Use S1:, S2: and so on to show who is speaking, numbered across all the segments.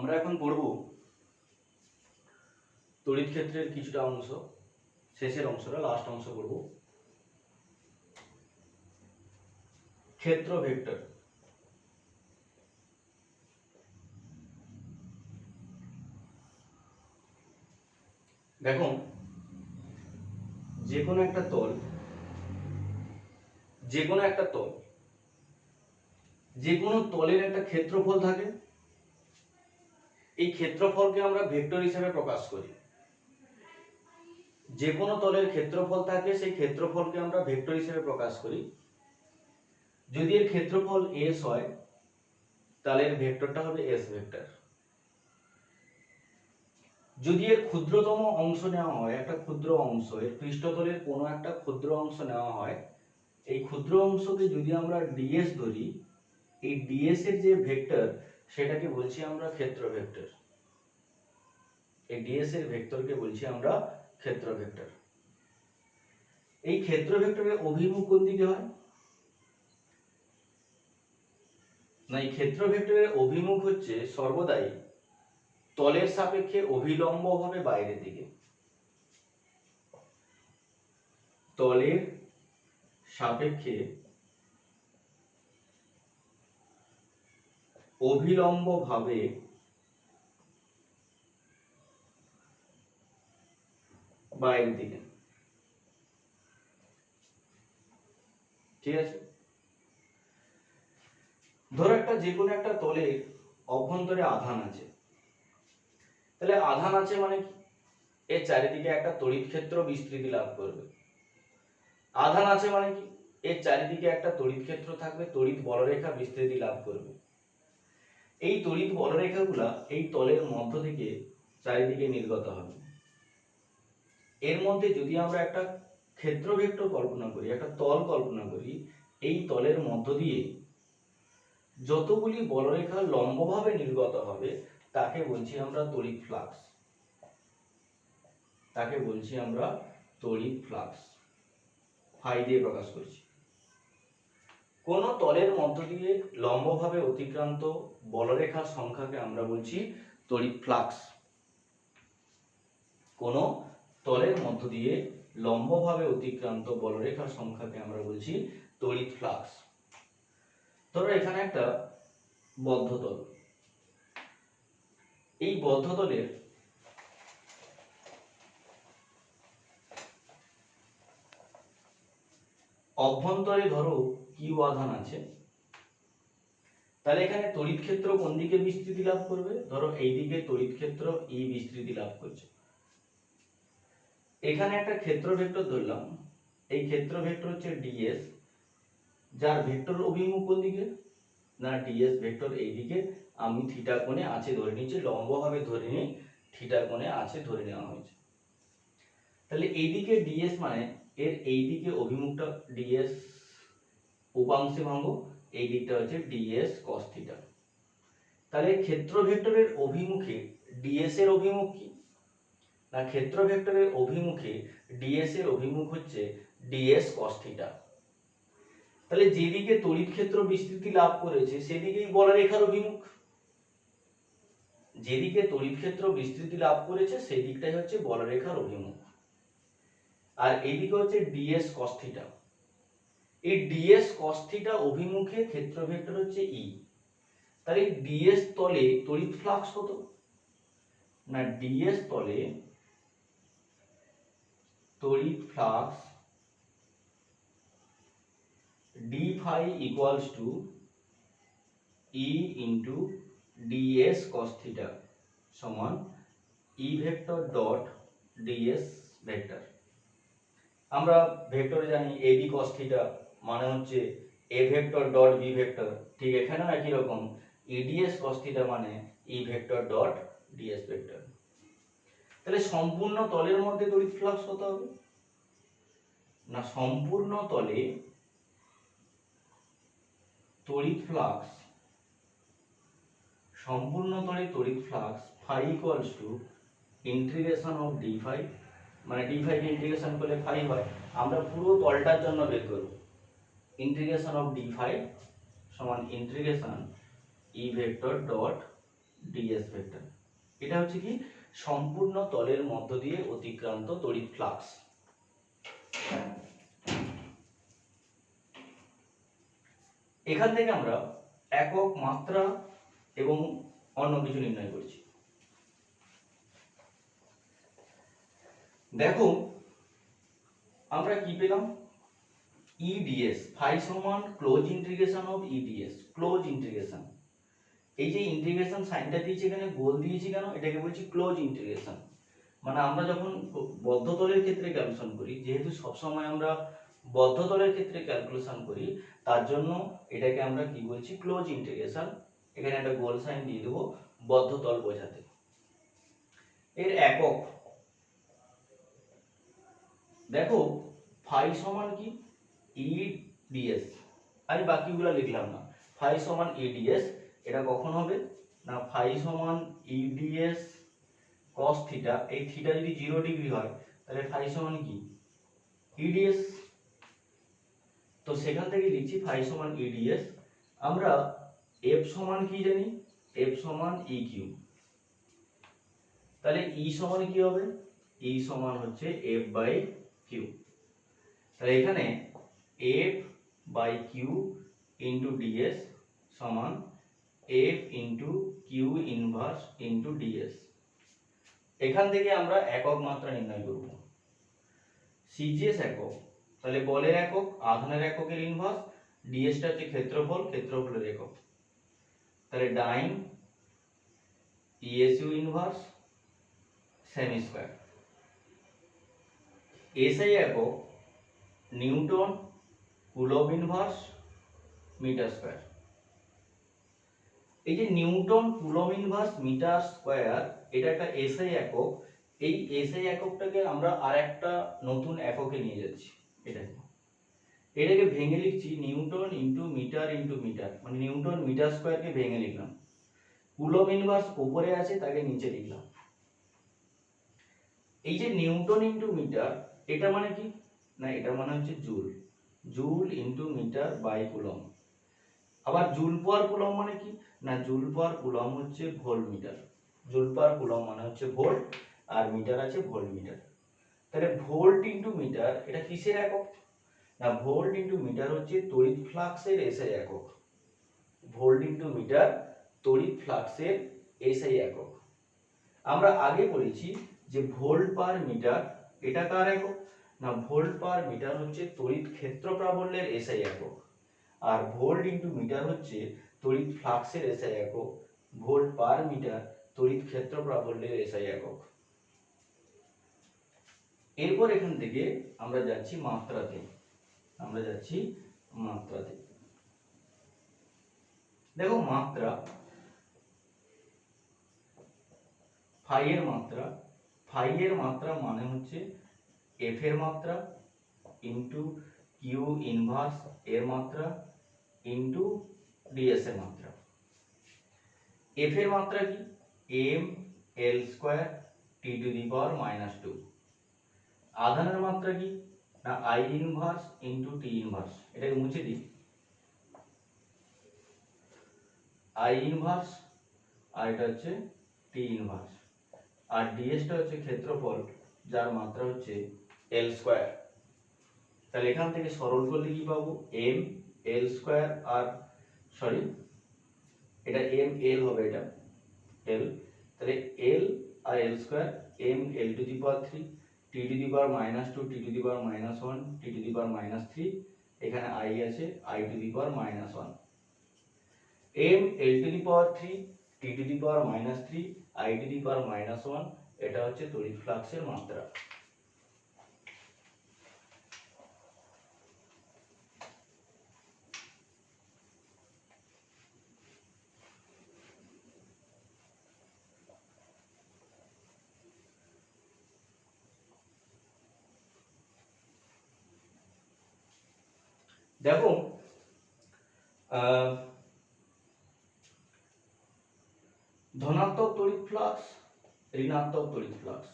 S1: আমরা এখন পড়ব তড়িৎ ক্ষেত্রের কিছুটা অংশ, শেষের অংশটা, লাস্ট অংশ পড়ব ক্ষেত্র ভেক্টর। দেখো, যে কোনো একটা তল, যে কোনো তলের একটা ক্ষেত্রফল থাকে। এই ক্ষেত্রফলকে আমরা ভেক্টর হিসেবে প্রকাশ করি। যে কোনো তলের ক্ষেত্রফল থাকে, সেই ক্ষেত্রফলকে আমরা ভেক্টর হিসেবে প্রকাশ করি। যদি এর ক্ষেত্রফল s হয়, তাহলে এর ভেক্টরটা হবে s ভেক্টর। যদি এর ক্ষুদ্রতম অংশ নেওয়া হয়, একটা ক্ষুদ্র অংশ, এর পৃষ্ঠতলের কোনো একটা ক্ষুদ্র অংশ নেওয়া হয়, এই ক্ষুদ্র অংশকে যদি আমরা ds ধরি, এই ds এর যে ভেক্টর সেটাকে বলছি আমরা ক্ষেত্র ভেক্টর। এই ds এর ভেক্টরকে বলছি আমরা ক্ষেত্র ভেক্টর। এই ক্ষেত্র ভেক্টরের অভিমুখ কোন দিকে হয়? না, এই ক্ষেত্র ভেক্টরের অভিমুখ হচ্ছে সর্বদাই তলের সাপেক্ষে অভিলম্বভাবে বাইরের দিকে। তলের সাপেক্ষে অভিলম্বভাবে বাইরের দিকে। ঠিক আছে? ধরো একটা যে কোনো একটা তলের অভ্যন্তরে আধান আছে। তাহলে আধান আছে মানে কি? এর চারিদিকে একটা তড়িৎ ক্ষেত্র বিস্তৃতি লাভ করবে। আধান আছে মানে কি? এর চারিদিকে একটা তড়িৎ ক্ষেত্র থাকবে, তড়িৎ বলরেখা বিস্তৃতি লাভ করবে। এই তড়িৎ বলরেখাগুলা এই তলের মধ্য থেকে চারিদিকে নির্গত হবে। এর মধ্যে যদি আমরা একটা ক্ষেত্র ভেক্টর কল্পনা করি, একটা তল কল্পনা করি, এই তলের মধ্য দিয়ে যতগুলি বলরেখা লম্বভাবে নির্গত হবে তাকে বলছি আমরা তড়িৎ ফ্লাক্স। তাকে বলছি আমরা তড়িৎ ফ্লাক্স, ফাই দিয়ে প্রকাশ করছি। কোন তলের মধ্য দিয়ে লম্বভাবে অতিক্রান্ত বলরেখার সংখ্যাকে আমরা বলছি তড়িৎ ফ্লাক্স। কোন তলের মধ্য দিয়ে লম্বভাবে অতিক্রান্ত বলরেখার সংখ্যাকে আমরা বলছি তড়িৎ ফ্লাক্স। ধরো এখানে একটা বদ্ধ তল, এই বদ্ধ তলের অভ্যন্তরে ধরো কিউ আধান আছে, তাহলে এখানে তড়িৎ ক্ষেত্র কোন দিকে বিস্তৃতি লাভ করবে? ধরো এই দিকে তড়িৎ ক্ষেত্র ই বিস্তৃতি লাভ করছে। এখানে একটা ক্ষেত্র ভেক্টর ধরলাম, এই ক্ষেত্র ভেক্টর হচ্ছে ds, যার ভেক্টর অভিমুখ কোন দিকে? না, ds ভেক্টর এই দিকে। আমি থিটা কোণে আছে ধরে নিচ্ছি, লম্বভাবে ধরে নিই, থিটা কোণে আছে ধরে নেওয়া হয়েছে। তাহলে এইদিকে ds মানে এর এই দিকে অভিমুখটা ds উপাংশে ভাঙব, এই দিকটা হচ্ছে ds cos থিটা। তাহলে ক্ষেত্র ভেক্টরের অভিমুখে ds এর অভিমুখ কি? না, ক্ষেত্র ভেক্টরের অভিমুখে ds এর অভিমুখ হচ্ছে ds cos থিটা। তাহলে যেদিকে তড়িৎ ক্ষেত্র বিস্তৃতি লাভ করেছে সেদিকেই বলরেখার অভিমুখ। যেদিকে তড়িৎ ক্ষেত্র বিস্তৃতি লাভ করেছে সেই দিকটাই হচ্ছে বলরেখার অভিমুখ। আর এইদিকে হচ্ছে ds cos থিটা। এই ds cos থিটা অভিমুখে ক্ষেত্র ভেক্টর হচ্ছে E। তাহলে ds তলে তড়িৎ ফ্লাক্স কত? না, ds তলে তড়িৎ flux d phi equals to E into ds cos theta সমান E vector dot ds vector. আমরা ভেক্টরে জানি ab cos theta মানে হচ্ছে a vector dot b vector, ঠিক এখানেও একই রকম eds cos theta মানে E vector dot ds vector. তাহলে সম্পূর্ণ তলের মধ্যে তড়িৎ ফ্লাক্স কত হবে? না, সম্পূর্ণ তলে তড়িৎ ফ্লাক্স, সম্পূর্ণ তলে তড়িৎ flux phi equals to integration of d phi, মানে d phi কে ইন্টিগ্রেশন করলে phi হয়। আমরা পুরো তলটার জন্য বের করব, ইন্টিগ্রেশন অফ d phi সমান integration E vector dot DS vector. এটা হচ্ছে কি সম্পূর্ণ তলের মধ্য দিয়ে অতিক্রান্ত তড়িৎ ফ্লাক্স। এখান থেকে আমরা একক, মাত্রা এবং অন্য কিছু নির্ণয় করছি। দেখো আমরা কি পেলাম, ইডিএস ফাই সমান close integration of EDS, close integration. এই যে ইন্টিগ্রেশন সাইনটা দিয়েছি এখানে গোল দিয়েছি কেন, এটাকে বলছি ক্লোজ ইন্টিগ্রেশন। মানে আমরা যখন বদ্ধ তলের ক্ষেত্রে ক্যালকুলেশন করি, যেহেতু সবসময় আমরা বদ্ধ তলের ক্ষেত্রে ক্যালকুলেশন করি, তার জন্য এটাকে আমরা কি বলছি, ক্লোজ ইন্টিগ্রেশন। এখানে একটা গোল সাইন দিয়ে দেবো বদ্ধ তল বোঝাতে। এর একক দেখো, ফাই সমান কি ইডিএস, আমি বাকিগুলো লিখলাম না। ফাই সমান ইডিএস, এটা কখন হবে না, ফাই সমান ইডিএস cos থিটা। এই থিটা যদি 0 ডিগ্রি হয় তাহলে ফাই সমান কি ইডিএস। তো সেখান থেকে লিখছি ফাই সমান ইডিএস। আমরা এফ সমান কি জানি, এফ সমান ই কিউ। তাহলে ই সমান কি হবে, ই সমান হচ্ছে এফ বাই কিউ। তাহলে এখানে F by Q into ds সমান F into Q inverse into ds. এখান থেকে আমরা একক মাত্রা নির্ণয় করব। সিজিএস একক, তাহলে বলের একক, আধানের এককের ইনভার্স, ডিএসটা হচ্ছে ক্ষেত্রফল, ক্ষেত্রফলের একক। তাহলে ডাইন ইএসইউ ইনভার্স সেমি স্কয়ার। এসআই একক newton coulomb inverse metre square. এই যে newton coulomb inverse metre square, এটা একটা এসআই একক। এই এসআই এককটাকে আমরা আরেকটা নতুন এককে নিয়ে যাচ্ছি। এটাকে ভেঙে লিখছি নিউটন ইন্টু মিটার, মানে নিউটন মিটার স্কয়ারকে ভেঙে লিখলাম। কুলম্ব ইনভার্স উপরে আছে, তাকে নিচে লিখলাম। এই যে নিউটন ইন্টু মিটার, এটা মানে কি না, এটা মানে হচ্ছে joule, joule into metre by coulomb. আবার জুল পার কুলম্ব মানে কি না, জুল পার কুলম্ব হচ্ছে volt metre. Joule per coulomb মানে হচ্ছে ভোল্ট, আর মিটার আছে ভোল্ট মিটার। তাহলে ভোল্ট ইন্টু মিটার এটা কিসের একক না, ভোল্ট ইন্টু মিটার হচ্ছে তড়িৎ ফ্লাক্সের এসআই একক। ভোল্ট ইন্টু মিটার তড়িৎ ফ্লাক্সের এসআই একক। আমরা আগে বলেছি যে ভোল্ট পার মিটার এটা কার একক না, ভোল্ট পার মিটার হচ্ছে তড়িৎ ক্ষেত্র প্রাবল্যের এসআই একক। আর ভোল্ট ইন্টু মিটার হচ্ছে তড়িৎ ফ্লাক্সের এসআই একক। ভোল্ট পার মিটার তড়িৎ ক্ষেত্র প্রাবল্যের এসআই একক। এরপর এখান থেকে আমরা যাচ্ছি মাত্রাতে, দেখো মাত্রা, ফাই এর মাত্রা মানে হচ্ছে এফ এর মাত্রা ইন্টু কিউ ইনভার্স এর মাত্রা ইন্টু ডিএস এর মাত্রা। এফ এর মাত্রা কি, M L square T to the power -2। আধানের মাত্রা কি না, I inverse into T inverse. এটাকে মুছে দিই, আই ইনভার্স আর এটা হচ্ছে টি ইনভার্স। আর ডিএসটা হচ্ছে ক্ষেত্রফল, যার মাত্রা হচ্ছে এল স্কয়ার। তাহলে এখান থেকে সরল করলে কি পাবো, এম এল স্কয়ার, আর সরি এটা এম এল হবে, এটা এল। তাহলে এল আর L square, M L to the power 3, T to the power -2, T to the power -1, T to the power -3। এখানে আই আছে, I to the power -1। M L to the power 3, T to the power -3, I to the power -1, এটা হচ্ছে তড়িৎ ফ্লাক্সের মাত্রা। দেখো ধনাত্মক তড়িৎ ফ্লাক্স, ঋণাত্মক তড়িৎ ফ্লাক্স।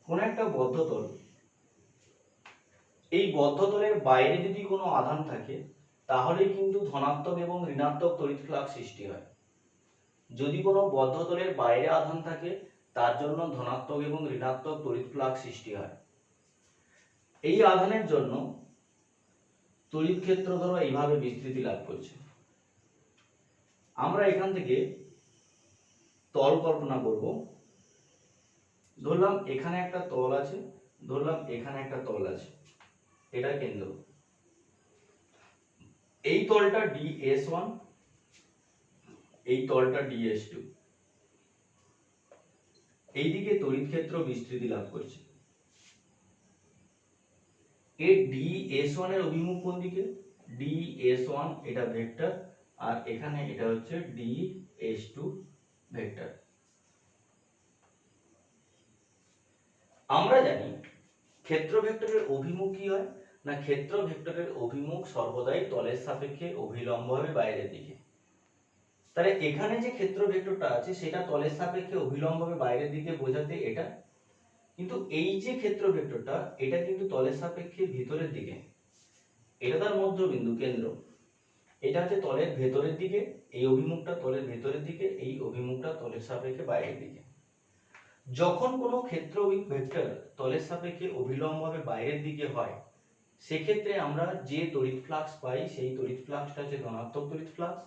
S1: কোন একটা বদ্ধতল, এই বদ্ধতলের বাইরে যদি কোনো আধান থাকে তাহলে কিন্তু ধনাত্মক এবং ঋণাত্মক তড়িৎ ফ্লাক্স সৃষ্টি হয়। যদি কোনো বদ্ধতলের বাইরে আধান থাকে তার জন্য ধনাত্মক এবং ঋণাত্মক তড়িৎ ফ্লাক্স সৃষ্টি হয়। এই আধানের জন্য তড়িৎ ক্ষেত্র ধরো এইভাবে বিস্তৃতি লাভ করছে। আমরা এখান থেকে তল কল্পনা করব। ধরলাম এখানে একটা তল আছে, ধরলাম এখানে একটা তল আছে, এটা কেন্দ্র। এই তলটা DS1, এই তলটা DS2। এইদিকে তড়িৎ ক্ষেত্র বিস্তৃতি লাভ করছে। এই DS1 এর অভিমুখ কোন দিকে? DS1 এটা ভেক্টর, আর এখানে এটা হচ্ছে DS2 ভেক্টর। আমরা জানি ক্ষেত্র ভেক্টরের অভিমুখ কি হয় না, ক্ষেত্র ভেক্টরের অভিমুখ সর্বদাই তলের সাপেক্ষে অভিলম্বভাবে বাইরের দিকে। তাহলে এখানে যে ক্ষেত্র ভেক্টরটা আছে সেটা তলের সাপেক্ষে অভিলম্বভাবে বাইরের দিকে বোঝাতে এটা, কিন্তু এই যে ক্ষেত্র ভেক্টরটা এটা কিন্তু তলের সাপেক্ষে ভিতরের দিকে, এটা তার মধ্যবিন্দু কেন্দ্র। এটা হচ্ছে তলের ভেতরের দিকে, এই অভিমুখটা তলের ভেতরের দিকে, এই অভিমুখটা তলের সাপেক্ষে বাইরের দিকে। যখন কোনো ক্ষেত্র ভেক্টর তলের সাপেক্ষে অভিলম্বভাবে বাইরের দিকে হয় সেক্ষেত্রে আমরা যে তড়িৎ ফ্লাক্স পাই সেই তড়িৎ ফ্লাক্সটা হচ্ছে ধনাত্মক তড়িৎ ফ্লাক্স।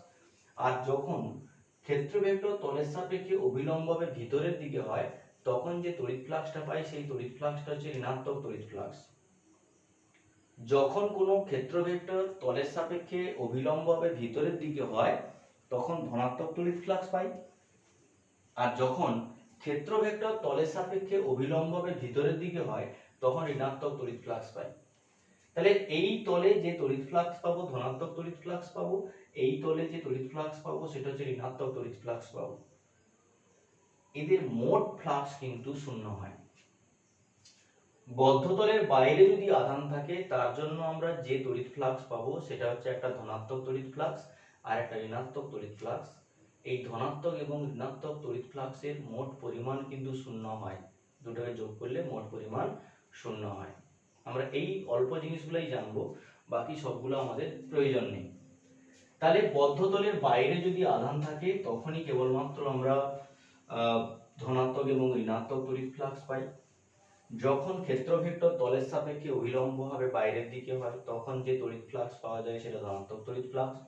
S1: আর যখন ক্ষেত্র ভেক্টর তলের সাপেক্ষে অভিলম্বভাবে ভিতরের দিকে হয় তখন যে তড়িৎ ফ্লাক্সটা পাই সেই তড়িৎ ফ্লাক্সটা হচ্ছে ঋণাত্মক তড়িৎ ফ্লাক্স। যখন কোনো ক্ষেত্র ভেক্টর তলের সাপেক্ষে অভিলম্বভাবে ভিতরের দিকে হয় তখন ধনাত্মক তড়িৎ ফ্লাক্স পাই, আর যখন ক্ষেত্র ভেক্টর তলের সাপেক্ষে অভিলম্বভাবে ভিতরের দিকে হয় তখন ঋণাত্মক তড়িৎ ফ্লাক্স পাই। তাহলে এই তলে যে তড়িৎ ফ্লাক্স পাবো ধনাত্মক তড়িৎ ফ্লাক্স পাবো, এই তলে যে তড়িৎ ফ্লাক্স পাবো সেটা হচ্ছে ঋণাত্মক তড়িৎ ফ্লাক্স পাবো। এদের মোট ফ্লাক্স কিন্তু শূন্য হয়। বদ্ধতলের বাইরে যদি আধান থাকে তার জন্য আমরা যে তড়িৎ ফ্লাক্স পাবো সেটা হচ্ছে একটা ধনাত্মক তড়িৎ ফ্লাক্স আর একটা ঋণাত্মক তড়িৎ ফ্লাক্স। এই ধনাত্মক এবং ঋণাত্মক তড়িৎ ফ্লাক্সের মোট পরিমাণ কিন্তু শূন্য হয়, দুটোকে যোগ করলে মোট পরিমাণ শূন্য হয়। আমরা এই অল্প জিনিসগুলোই জানবো, বাকি সবগুলো আমাদের প্রয়োজন নেই। তাহলে বদ্ধতলের বাইরে যদি আধান থাকে তখনই কেবলমাত্র আমরা ধনাত্মক এবং ঋণাত্মক তড়িৎ ফ্লাক্স পাই। যখন ক্ষেত্র ভেক্টর তলের সাপেক্ষে অভিলম্বভাবে বাইরের দিকে হয় তখন যে তড়িৎ ফ্লাক্স পাওয়া যায় সেটা ধনাত্মক তড়িৎ ফ্লাক্স।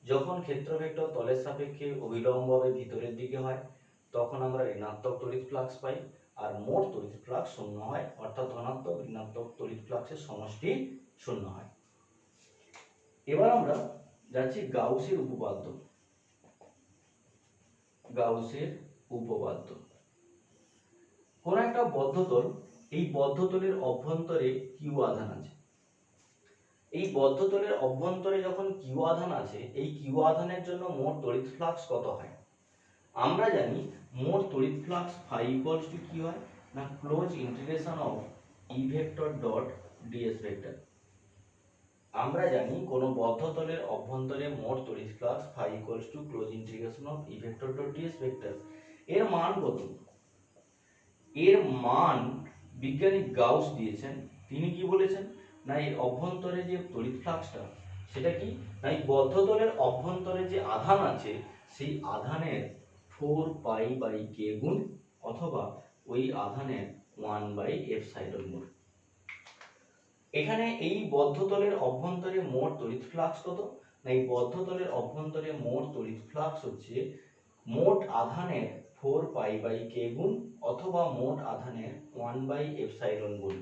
S1: যখন ক্ষেত্র ভেক্টর তলের সাপেক্ষে অভিলম্বভাবে ভিতরের দিকে হয় তখন আমরা ঋণাত্মক তড়িৎ ফ্লাক্স পাই, আর মোট তড়িৎ ফ্লাক্স শূন্য হয়, অর্থাৎ ধনাত্মক ঋণাত্মক তড়িৎ ফ্লাক্সের সমষ্টি শূন্য হয়। এবার আমরা যাচ্ছি গাউসের উপপাদ্য। গাউসের উপপাদ্য। কোন একটা বদ্ধতল, এই বদ্ধতলের অভ্যন্তরে কিউ আধান আছে। এই বদ্ধতলের অভ্যন্তরে যখন কিউ আধান আছে এই কিউ আধানের জন্য মোট তড়িৎ ফ্লাক্স কত হয়? আমরা জানি মোট তড়িৎ ফ্লাক্স ফাই ইকুয়ালস টু কি হয় না close integration of E vector dot DS vector. আমরা জানি কোন বদ্ধতলের অভ্যন্তরে মোট তড়িৎ flux phi equals to close integration of E vector dot DS vector. এর মান কত? এর মান বিজ্ঞানী গাউস দিয়েছেন। তিনি কি বলেছেন না এর অভ্যন্তরে যে তড়িৎ ফ্লাক্সটা সেটা কি না এই বদ্ধতলের অভ্যন্তরে যে আধান আছে সেই আধানের 4π/k গুণ অথবা ওই আধানের 1/ε গুণ। এখানে এই বদ্ধতলের অভ্যন্তরে মোট তড়িৎ ফ্লাক্স কত না এই বদ্ধতলের অভ্যন্তরে মোট তড়িৎ ফ্লাক্স হচ্ছে মোট আধানের 4π/k গুণ অথবা মোট আধানের 1/ε গুণ।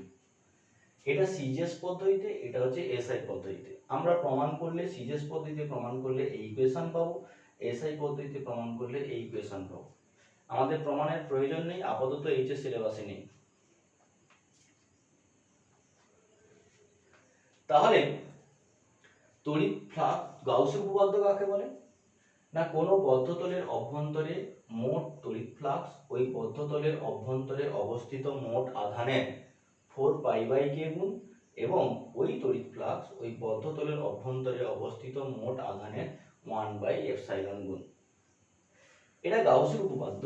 S1: এটা সিজিএস পদ্ধতিতে, এটা হচ্ছে এসআই পদ্ধতিতে। আমরা প্রমাণ করলে সিজিএস পদ্ধতিতে প্রমাণ করলে এই ইকুয়েশন পাবো, এসআই পদ্ধতিতে প্রমাণ করলে এই ইকুয়েশন পাবো। আমাদের প্রমাণের প্রয়োজন নেই, আপাতত এইচএস সিলেবাসে নেই। তাহলে তড়িৎ ফ্লাক্স গাউসের উপপাদ্য কাকে বলে না কোনো বদ্ধতলের অভ্যন্তরে মোট তড়িৎ ফ্লাক্স ওই বদ্ধতলের অভ্যন্তরে অবস্থিত মোট আধানের 4π/k গুণ এবং ওই তড়িৎ ফ্লাক্স ওই বদ্ধতলের অভ্যন্তরে অবস্থিত মোট আধানের 1/ε গুণ। এটা গাউসের উপপাদ্য।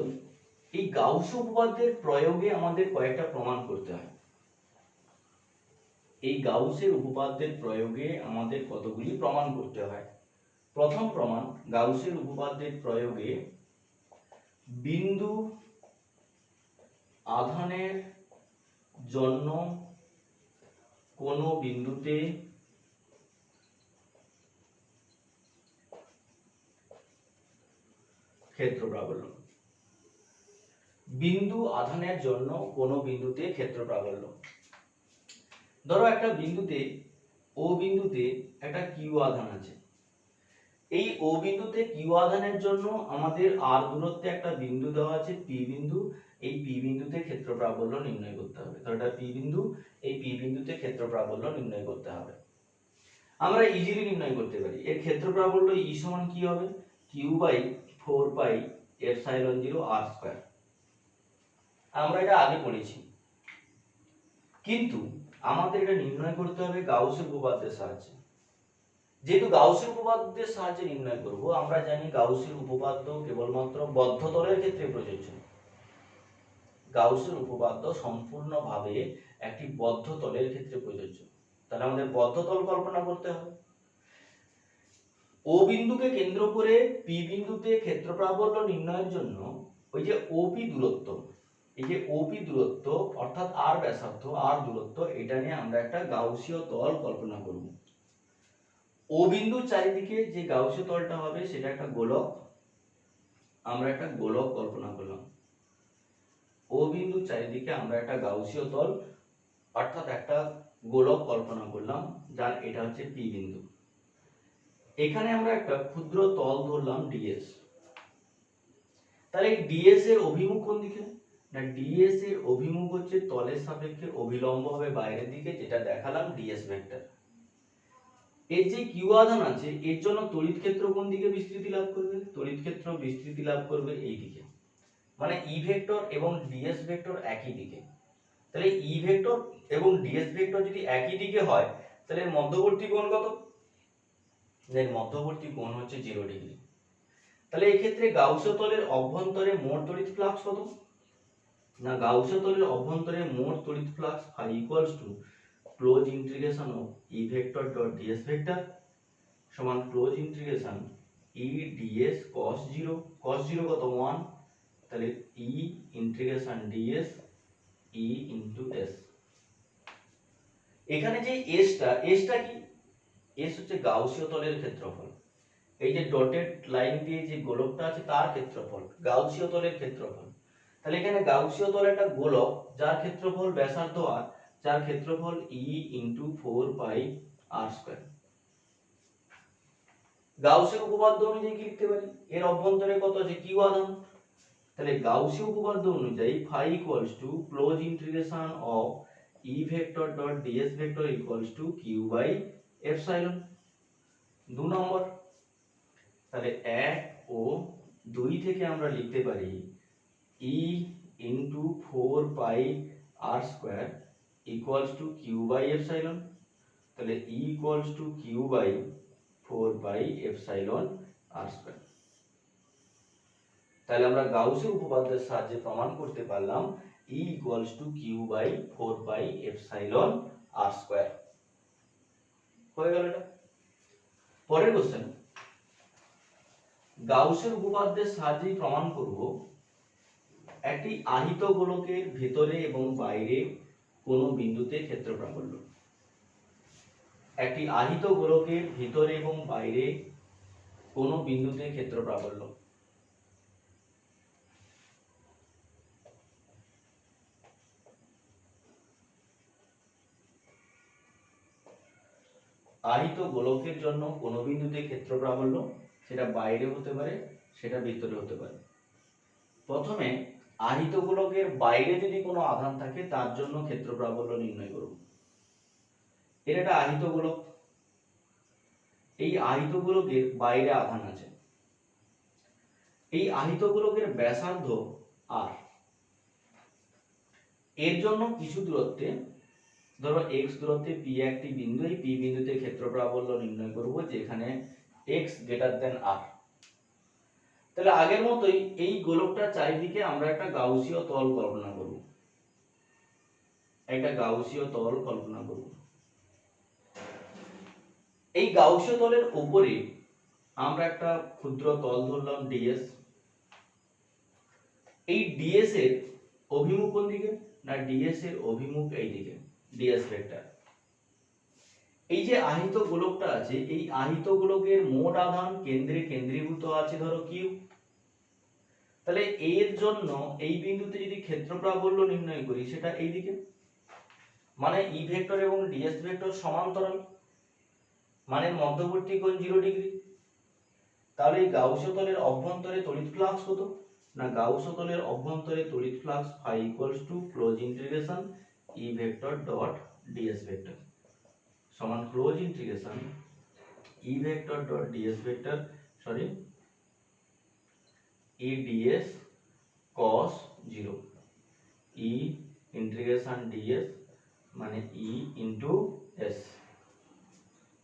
S1: এই গাউস উপপাদ্যের প্রয়োগে আমাদের কয়েকটা প্রমাণ করতে হয়। এই গাউসের উপপাদ্যের প্রয়োগে আমাদের কতগুলি প্রমাণ করতে হয়। প্রথম প্রমাণ, গাউসের উপপাদ্যের প্রয়োগে বিন্দু আধানের জন্য কোন বিন্দুতে ক্ষেত্র প্রাবল্য। বিন্দু আধানের জন্য কোন বিন্দুতে ক্ষেত্র প্রাবল্য। ধরো একটা বিন্দুতে, ও বিন্দুতে একটা কিউ আধান আছে। এই ও বিন্দুতে কিউ আধানের জন্য আমাদের আর দূরত্বে একটা বিন্দু দেওয়া আছে পি বিন্দু। এই পি বিন্দুতে ক্ষেত্র প্রাবল্য নির্ণয় করতে হবে। তো এটা পি বিন্দু, এই পি বিন্দুতে ক্ষেত্র প্রাবল্য নির্ণয় করতে হবে। আমরা ইজিলি নির্ণয় করতে পারি। এর ক্ষেত্র প্রাবল্য ই সমান কি হবে? কিউ বাই 4 পাই এপসাইলন 0 আর স্কয়ার। আমরা এটা আগে পড়েছি, কিন্তু আমাদের এটা নির্ণয় করতে হবে গাউসের উপপাদ্যের সাহায্যে। যেহেতু গাউসের উপপাদ্যের সাহায্যে নির্ণয় করব, আমরা জানি গাউসের উপপাদ্য কেবলমাত্র বদ্ধ তলের ক্ষেত্রে প্রযোজ্য। গাউসের উপপাদ্য সম্পূর্ণভাবে একটি বদ্ধ তলের ক্ষেত্রে প্রযোজ্য। তাহলে আমাদের বদ্ধ তল কল্পনা করতে হবে। ও বিন্দুকে কেন্দ্র করে পি বিন্দুতে ক্ষেত্র প্রাবল্য নির্ণয়ের জন্য ওই যে ওপি দূরত্ব, এই যে ওপি দূরত্ব অর্থাৎ আর ব্যাসার্ধ, আর দূরত্ব, এটা নিয়ে আমরা একটা গাউসীয় তল কল্পনা করব। ও বিন্দুর চারিদিকে যে গাউসীয় তলটা হবে সেটা একটা গোলক। আমরা একটা গোলক কল্পনা করলাম। ও বিন্দুর চারিদিকে আমরা একটা গাউসীয় তল অর্থাৎ একটা গোলক কল্পনা করলাম, যার এটা হচ্ছে পি বিন্দু। এখানে আমরা একটা ক্ষুদ্র তল ধরলাম ডিএস। তাহলে এই ডিএস এর অভিমুখ কোন দিকে? না, ডিএস এর অভিমুখ হচ্ছে তলের সাপেক্ষে অভিলম্ব হবে বাইরের দিকে, যেটা দেখালাম ডিএস ভেক্টর। এর যে কিউ আধান আছে এর জন্য তড়িৎ ক্ষেত্র কোন দিকে বিস্তৃতি লাভ করবে? তড়িৎ ক্ষেত্র বিস্তৃতি লাভ করবে এই দিকে। মানে ই ভেক্টর এবং ডিএস ভেক্টর একই দিকে। তাহলে ই ভেক্টর এবং ডিএস ভেক্টর যদি একই দিকে হয়, তাহলে এর মধ্যবর্তী কোণ কত? এর মধ্যবর্তী কোণ হচ্ছে 0 ডিগ্রি। তাহলে এই ক্ষেত্রে গাউসীয় তলের অভ্যন্তরে মোট তড়িৎ ফ্লাক্স কত? না, গাউসীয় তলের অভ্যন্তরে মোট তড়িৎ flux phi equals to close integration of E vector dot DS vector সমান close integration E DS cos 0, cos 0 কত? 1। তাহলে E integration DS E into S. এখানে যে এসটা কি? এস হচ্ছে গাউসীয় তলের ক্ষেত্রফল। এই যে ডটেড লাইন দিয়ে যে গোলকটা আছে তার ক্ষেত্রফল, গাউসীয় তলের ক্ষেত্রফল। তাহলে এখানে গাউসীয় তল একটা গোলক যার ক্ষেত্রফল ব্যাসার্ধ আর, যার ক্ষেত্রফল ই ইনটু 4 পাই আর স্কয়ার। গাউসের উপপাদ্য অনুযায়ী কি লিখতে পারি? এর অভ্যন্তরে কত আছে? কিউ আধান। তাহলে গাউসীয় উপপাদ্য অনুযায়ী phi equals to close integration of E vector dot DS vector equals to Q by epsilon. 2 number, তাহলে 1 ও 2 থেকে আমরা লিখতে পারি E into 4 pi r square equals to Q by epsilon. তাহলে E equals to Q by 4 pi epsilon r square. তাহলে আমরা গাউসের উপপাদ্যের সাহায্যে প্রমাণ করতে পারলাম E equals to Q by 4 pi epsilon r square. হয়ে গেল এটা। পরের কোশ্চেন, গাউসের উপপাদ্যের সাহায্যে প্রমাণ করব একটি আহিত গোলকের ভেতরে এবং বাইরে কোন বিন্দুতে ক্ষেত্র প্রাবল্য। একটি আহিত গোলকের ভিতরে এবং বাইরে কোন বিন্দুতে ক্ষেত্র প্রাবল্য। আহিত গোলকের জন্য কোন বিন্দুতে ক্ষেত্র প্রাবল্য, সেটা বাইরে হতে পারে, সেটা ভিতরে হতে পারে। প্রথমে আহিত গোলকের বাইরে যদি কোনো আধান থাকে তার জন্য ক্ষেত্র প্রাবল্য নির্ণয় করব। এর একটা আহিত গোলক, এই আহিত গোলকের বাইরে আধান আছে। এই আহিত গোলকের ব্যাসার্ধ আর, এর জন্য কিছু দূরত্বে, ধরো x দূরত্বে p একটি বিন্দু, এই p বিন্দুতে ক্ষেত্র প্রাবল্য নির্ণয় করব যেখানে x গ্রেটার দেন r। তাহলে আগের মতোই এই গোলকটার চারিদিকে আমরা একটা গাউসীয় তল কল্পনা করব, একটা গাউসীয় তল কল্পনা করব। এই গাউসীয় তলের উপরে আমরা একটা ক্ষুদ্র তল ধরলাম ডিএস। এই ডিএস এর অভিমুখ কোন দিকে? না ডিএস এর অভিমুখ এই দিকে, ডিএস ভেক্টর। এই যে আহিত গোলকটা আছে, এই আহিত গোলকের মোট আধান কেন্দ্রে কেন্দ্রীভূত আছে ধরো কিউ। তাহলে এর জন্য এই বিন্দুতে যদি ক্ষেত্র প্রাবল্য নির্ণয় করি সেটা এই দিকে, মানে ই ভেক্টর এবং ডিএস ভেক্টর সমান্তরাল, মানে মধ্যবর্তী কোণ 0 ডিগ্রি। তাহলে এই গাউসীয় তলের অভ্যন্তরে তড়িৎ ফ্লাক্স কত? না গাউসীয় তলের অভ্যন্তরে তড়িৎ flux phi close integration E vector dot DS vector সমান close integration E vector dot DS vector sorry E DS cos 0 E integration ds মানে ই ইনটু এস।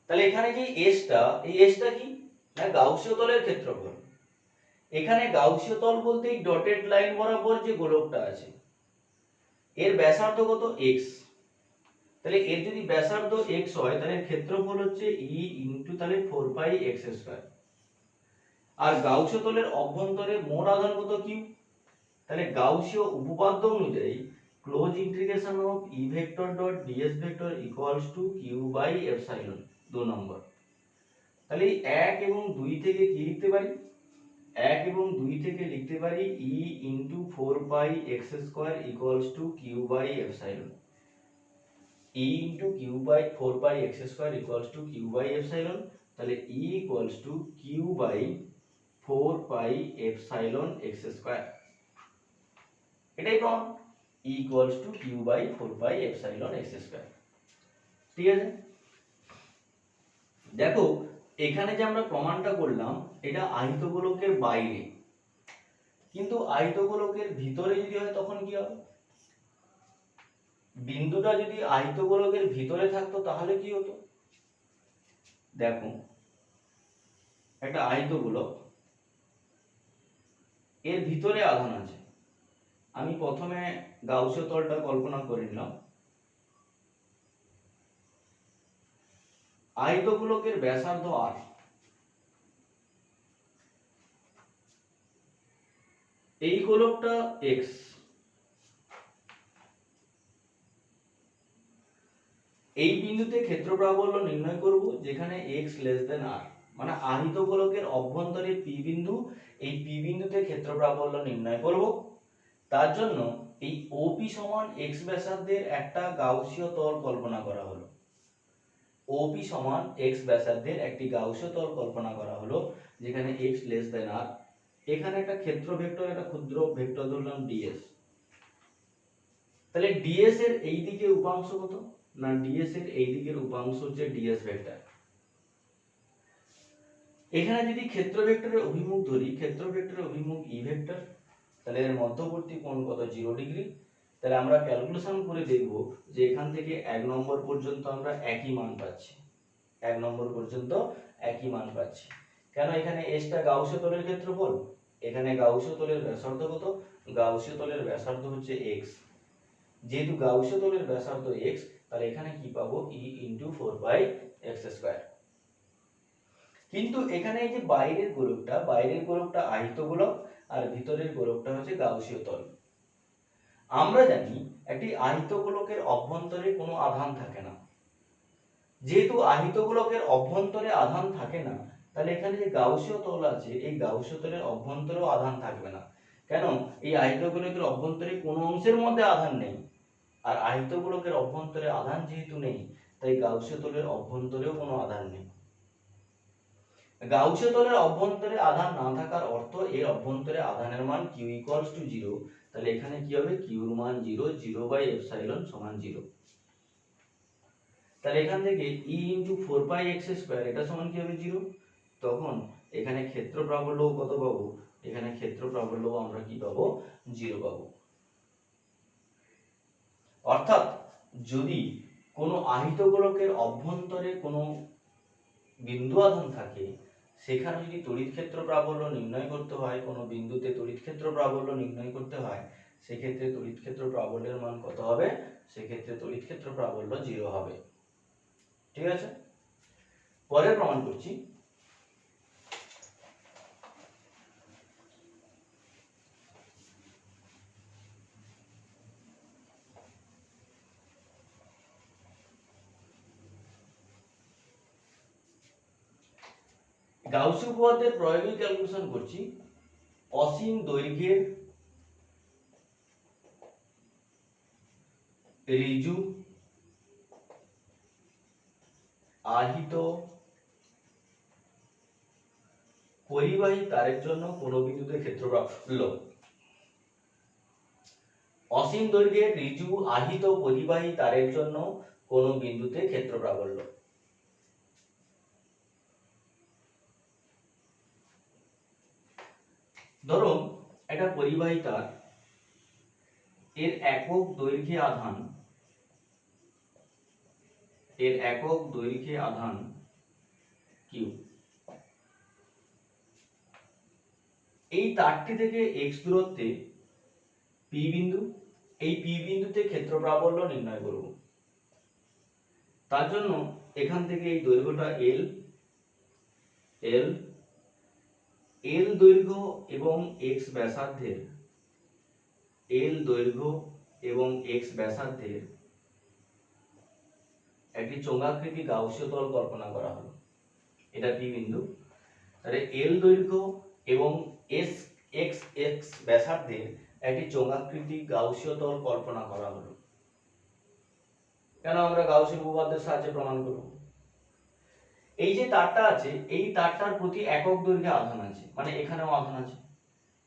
S1: তাহলে এখানে যে এসটা, এই এসটা কি? না গাউসীয় তলের ক্ষেত্রফল। এখানে গাউসীয় তল বলতে এই ডটেড লাইন বরাবর যে গোলকটা আছে এর ব্যাসার্ধ কত? x। তাহলে এর যদি ব্যাসার্ধ x হয় তাহলে ক্ষেত্রফল হচ্ছে e ইনটু তাহলে 4 পাই x স্কয়ার। আর গাউসীয় তলের অভ্যন্তরে মোট আধান কত? q। তাহলে গাউসীয় উপপাদ্য অনুযায়ী close integration of E vector dot DS vector equals to q by epsilon 2 number. তাহলে 1 এবং 2 থেকে কি লিখতে পারি? 1 এবং 2 থেকে লিখতে পারি e into 4 pi x square equals to q by epsilon. e into q by 4 pi x square equals to q by epsilon. তাহলে e equals to q by 4 pi epsilon x square. এটাই প্রমাণ, e equals to q by 4 pi epsilon x square. ঠিক আছে, দেখো এখানে যে আমরা প্রমাণটা করলাম এটা আহিত গোলকের বাইরে, কিন্তু আহিত গোলকের ভিতরে যদি হয় তখন কি হবে? বিন্দুটা যদি আহিত গোলকের ভিতরে থাকতো তাহলে কি হতো? দেখো একটা আহিত গোলক, এর ভিতরে আধান আছে। আমি প্রথমে গাউসীয় তলটা কল্পনা করে নিলাম। আহিত গোলকের ব্যাসার্ধ r, এই গোলকটা x, এই বিন্দুতে ক্ষেত্র প্রাবল্য নির্ণয় করব যেখানে x লেস দেন r, মানে আহিত গোলকের অভ্যন্তরে p বিন্দু, এই p বিন্দুতে ক্ষেত্র প্রাবল্য নির্ণয় করব। তার জন্য এই OP সমান x ব্যাসার্ধের একটা গাউসীয় তল কল্পনা করা হলো। OP সমান x ব্যাসার্ধের একটি গাউসীয় তল কল্পনা করা হলো যেখানে x লেস দেন r। এখানে একটা ক্ষেত্র ভেক্টর, একটা ক্ষুদ্র ভেক্টর ধরলাম ds। তাহলে ds এর এই দিকে উপাংশ কত? না ds এর এই দিকের উপাংশ হচ্ছে ds ভেক্টর। এখানে যদি ক্ষেত্র ভেক্টরের অভিমুখ ধরি, ক্ষেত্র ভেক্টরের অভিমুখ ই ভেক্টর, তাহলে এর মধ্যবর্তী কোণ কত? 0 ডিগ্রি। তাহলে আমরা ক্যালকুলেশন করে দেখব যে এখান থেকে 1 নম্বর পর্যন্ত আমরা একই মান পাচ্ছি, 1 নম্বর পর্যন্ত একই মান পাচ্ছি। কেন? এখানে এসটা গাউসীয় তলের ক্ষেত্রফল, এখানে গাউসীয় তলের ব্যাসার্ধ কত? গাউসীয় তলের ব্যাসার্ধ হচ্ছে x। যেহেতু গাউসীয় তলের ব্যাসার্ধ x, তাহলে এখানে কি পাবো? e into 4 by x square. কিন্তু এখানে এই যে বাইরের গোলকটা আহিত গোলক আর ভিতরের গোলকটা হচ্ছে গাউসীয় তল। আমরা জানি একটি আহিত গোলকের অভ্যন্তরে কোনো আধান থাকে না। যেহেতু আহিত গোলকের অভ্যন্তরে আধান থাকে না, তাহলে এখানে যে গাউসীয় তল আছে এই গাউসীয় তলের অভ্যন্তরেও আধান থাকবে না। কেন? এই আহিত গোলকের অভ্যন্তরে কোনো অংশের মধ্যে আধান নেই, আর আহিত গোলকের অভ্যন্তরে আধান যেহেতু নেই তাই গাউসীয় তলের অভ্যন্তরেও কোনো আধান নেই। গাউসীয় তলের অভ্যন্তরে আধান না থাকার অর্থ এর অভ্যন্তরে আধানের মান q ইকুয়ালস টু 0। তাহলে এখানে কি হবে? q এর মান 0, 0 বাই এপসাইলন সমান 0। তাহলে এখান থেকে e into 4 pi x square এটা সমান কি হবে? 0। তখন এখানে ক্ষেত্র প্রাবল্য কত পাবো? এখানে ক্ষেত্র প্রাবল্য আমরা কি পাবো? 0 পাবো। অর্থাৎ যদি কোনো আহিত গোলকের অভ্যন্তরে কোনো বিন্দু আধান থাকে সেখানে যদি তড়িৎ ক্ষেত্র প্রাবল্য নির্ণয় করতে হয়, কোনো বিন্দুতে তড়িৎ ক্ষেত্র প্রাবল্য নির্ণয় করতে হয়, সেক্ষেত্রে তড়িৎ ক্ষেত্র প্রাবল্যের মান কত হবে? সেক্ষেত্রে তড়িৎ ক্ষেত্র প্রাবল্য 0 হবে। ঠিক আছে, পরে প্রমাণ করছি। গাউসীয় উপপাদ্যের প্রয়োগী ক্যালকুলেশন করছি। অসীম দৈর্ঘ্যের ঋজু আহিত পরিবাহী তারের জন্য কোন বিন্দুতে ক্ষেত্র প্রাবল্য। অসীম দৈর্ঘ্যের ঋজু আহিত পরিবাহী তারের জন্য কোন বিন্দুতে ক্ষেত্র প্রাবল্য। ধরুন একটা পরিবাহী তার, এর একক দৈর্ঘ্যে আধান কিউ। এই তারটি থেকে x দূরত্বে p বিন্দু, এই p বিন্দুতে ক্ষেত্র প্রাবল্য নির্ণয় করব। তার জন্য এখান থেকে এই দৈর্ঘ্যটা l দৈর্ঘ্য এবং x ব্যাসার্ধের একটি চোঙাকৃতি গাউসীয় তল কল্পনা করা হলো। এটা p বিন্দু, তাহলে l দৈর্ঘ্য এবং x ব্যাসার্ধের একটি চোঙাকৃতি গাউসীয় তল কল্পনা করা হলো। কেন? আমরা গাউসীয় উপপাদ্যের সাহায্যে প্রমাণ করব। এই যে তারটা আছে, এই তারটার প্রতি একক দৈর্ঘ্যে আধান আছে, মানে এখানেও আধান আছে।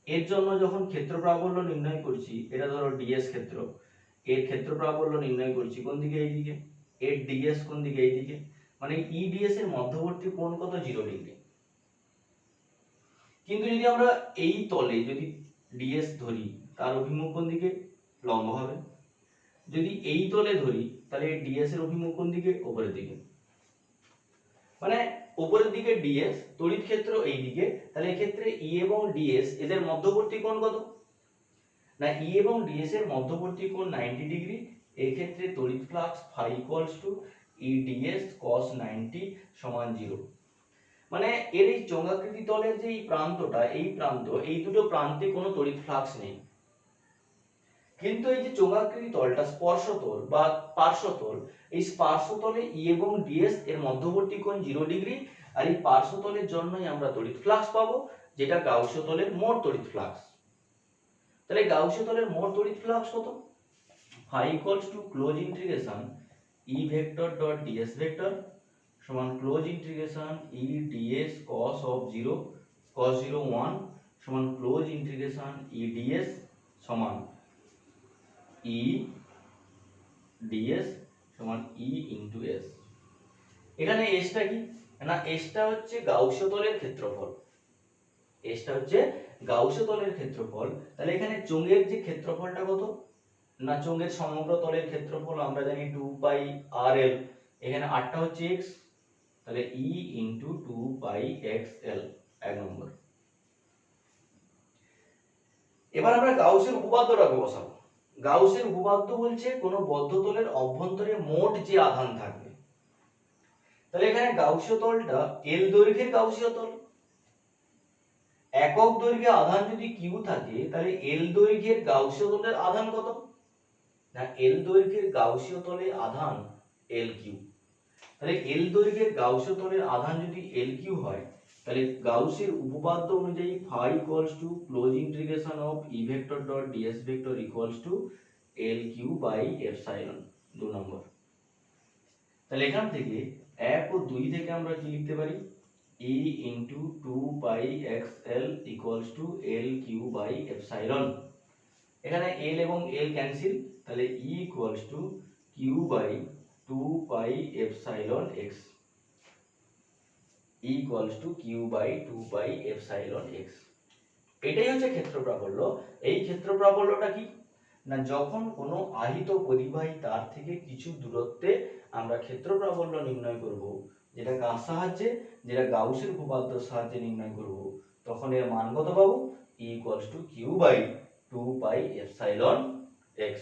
S1: এর জন্য যখন ক্ষেত্র প্রাবল্য নির্ণয় করছি, এটা ধরো ds ক্ষেত্র, এর ক্ষেত্র প্রাবল্য নির্ণয় করছি কোন দিকে? এইদিকে। এর ds কোন দিকে? এইদিকে। মানে EDS এর মধ্যবর্তী কোণ কত? 0 ডিগ্রি। কিন্তু যদি আমরা এই তলে যদি ds ধরি, তার অভিমুখ কোন দিকে? লম্ব হবে। যদি এই তলে ধরি, তাহলে ds এর অভিমুখ কোন দিকে? উপরের দিকে। মানে উপরের দিকে ds, তড়িৎ ক্ষেত্র এই দিকে, তাহলে এই ক্ষেত্রে E এবং ds এদের মধ্যবর্তী কোণ কত? না, E এবং ds এর মধ্যবর্তী কোণ 90 ডিগ্রি। এই ক্ষেত্রে তড়িৎ flux phi E ds cos 90 সমান 0। মানে এর এই চোঙাকৃতি তলের যে এই প্রান্তটা, এই প্রান্ত, এই দুটো প্রান্তে কোনো তড়িৎ ফ্লাক্স নেই। কিন্তু এই যে চোঙাকৃতি তলটা স্পর্শতল বা পার্শ্বতল, এই স্পর্শতলে E এবং ds এর মধ্যবর্তী কোণ 0 ডিগ্রি, আর এই পার্শ্বতলের জন্যই আমরা তড়িৎ ফ্লাক্স পাবো, যেটা গাউসীয় তলের মোট তড়িৎ ফ্লাক্স। তাহলে গাউসীয় তলের মোট তড়িৎ ফ্লাক্স কত? phi close integration E vector dot ds vector সমান close integration E ds cos of 0 1 সমান ক্লোজ ইন্টিগ্রেশন E ds সমান E ds সমান E ইনটু s। এখানে s টা কি? না, s টা হচ্ছে গাউসীয় তলের ক্ষেত্রফল। s টা হচ্ছে গাউসীয় তলের ক্ষেত্রফল। তাহলে এখানে চোঙের যে ক্ষেত্রফলটা কত? না, চোঙের সমগ্র তলের ক্ষেত্রফল আমরা জানি 2 পাই rl। এখানে r টা হচ্ছে x, তাহলে E ইনটু 2 পাই xl, এক নম্বর। এবার আমরা গাউসের উপপাদ্যটাকে বসাবো। গাউসের উপপাদ্য বলছে কোনো বদ্ধ তলের অভ্যন্তরে মোট যে আধান থাকবে। তাহলে এখানে গাউসীয় তলটা L দৈর্ঘ্যের গাউসীয় তল। একক দৈর্ঘ্যে আধান যদি Q থাকে, তাহলে L দৈর্ঘ্যের গাউসীয় তলের আধান কত? না, L দৈর্ঘ্যের গাউসীয় তলে আধান LQ। তাহলে L দৈর্ঘ্যের গাউসীয় তলের আধান যদি LQ হয়, তাহলে গাউসের উপপাদ্য অনুযায়ী phi close integration of E vector dot ds vector LQ by epsilon, 2 number. তাহলে এখান থেকে 1 ও 2 থেকে আমরা কি লিখতে পারি? E into 2 pi xl LQ by epsilon. এখানে L এবং L ক্যান্সেল, তাহলে E Q by 2 pi epsilon x, E Q by 2 pi epsilon x। এটাই হচ্ছে ক্ষেত্র প্রাবল্য। এই ক্ষেত্র প্রাবল্যটা কি? না, যখন কোনো আহিত পরিবাহী তার থেকে কিছু দূরত্বে আমরা ক্ষেত্র প্রাবল্য নির্ণয় করব, যেটা কার সাহায্যে, যেটা গাউসের উপপাদ্যের সাহায্যে নির্ণয় করব, তখন এর মান কত পাবো, E = Q/2 পাই এপসাইলন x।